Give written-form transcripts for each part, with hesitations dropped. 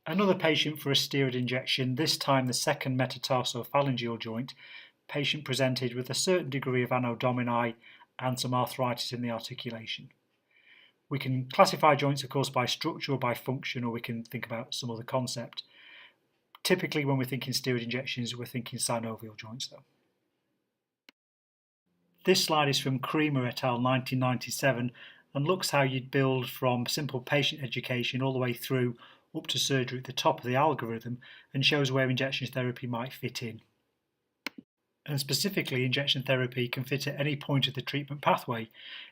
Another patient for a steroid injection, this time the second metatarsophalangeal joint. Patient presented with a certain degree of annodomini and some arthritis in the articulation. We can classify joints, of course, by structure or by function, or we can think about some other concept. Typically, when we're thinking steroid injections, we're thinking synovial joints, though. This slide is from Creamer et al. 1997 and looks how you'd build from simple patient education all the way through up to surgery at the top of the algorithm, and shows where injection therapy might fit in. And specifically, injection therapy can fit at any point of the treatment pathway.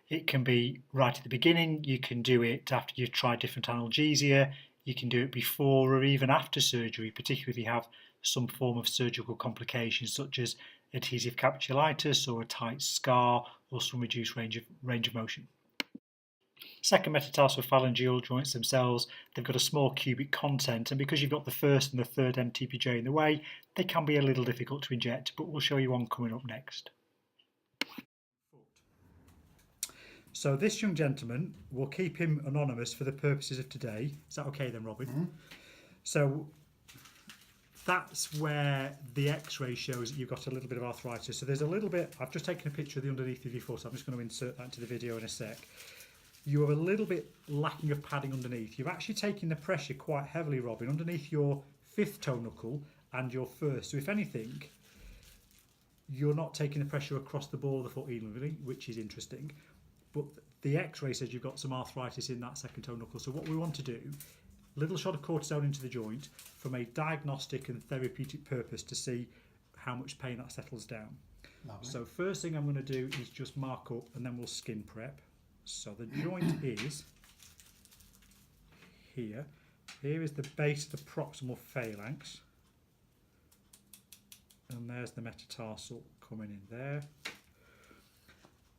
It can be right at the beginning, you can do it after you've tried different analgesia, you can do it before or even after surgery, particularly if you have some form of surgical complications such as adhesive capsulitis or a tight scar or some reduced range of motion. Second metatarsophalangeal joints themselves, they've got a small cubic content, and because you've got the first and the third MTPJ in the way, they can be a little difficult to inject, but we'll show you one coming up next. So this young gentleman, we'll keep him anonymous for the purposes of today. Is that okay then, Robin? Mm-hmm. So that's where the x-ray shows that you've got a little bit of arthritis. So there's a little bit, I've just taken a picture of the underneath of your foot, so I'm just going to insert that into the video in a sec. You are a little bit lacking of padding underneath. You're actually taking the pressure quite heavily, Robin, underneath your fifth toe knuckle and your first. So if anything, you're not taking the pressure across the ball of the foot evenly, which is interesting. But the x-ray says you've got some arthritis in that second toe knuckle. So what we want to do, little shot of cortisone into the joint from a diagnostic and therapeutic purpose to see how much pain that settles down. Lovely. So first thing I'm going to do is just mark up and then we'll skin prep. So the joint is here. Here is the base of the proximal phalanx. And there's the metatarsal coming in there.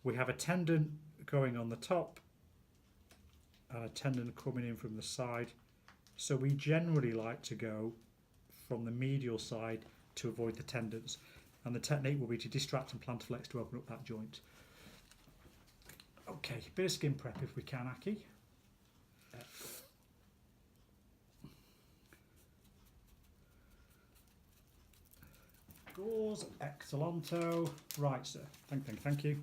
We have a tendon going on the top and a tendon coming in from the side. So we generally like to go from the medial side to avoid the tendons. And the technique will be to distract and plantarflex to open up that joint. Okay, bit of skin prep if we can, Aki. Gauze, excellento. Right, sir. Thank you.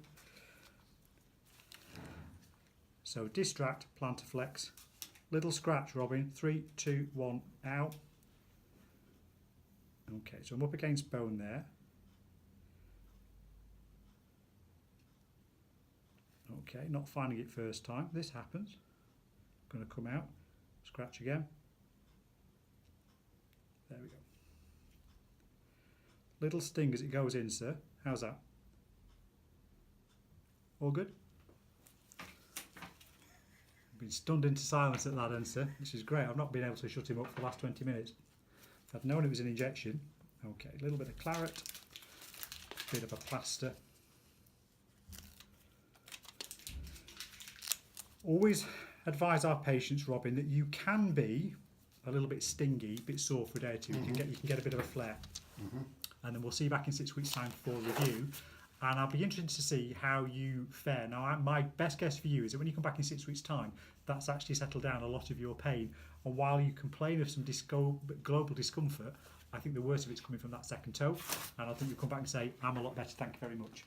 So distract, plantarflex. Little scratch, Robin. 3, 2, 1, out. Okay, so I'm up against bone there. Okay, not finding it first time. This happens. Going to come out. Scratch again. There we go. Little sting as it goes in, sir. How's that? All good? I've been stunned into silence at that end, sir. This is great. I've not been able to shut him up for the last 20 minutes. If I'd known it was an injection. Okay, a little bit of claret. A bit of a plaster. Always advise our patients, Robin, that you can be a little bit stingy, a bit sore for a day or two. Mm-hmm. You can get a bit of a flare. Mm-hmm. And then we'll see you back in 6 weeks' time for a review. And I'll be interested to see how you fare. Now, my best guess for you is that when you come back in 6 weeks' time, that's actually settled down a lot of your pain. And while you complain of some global discomfort, I think the worst of it's coming from that second toe. And I think you'll come back and say, I'm a lot better, thank you very much.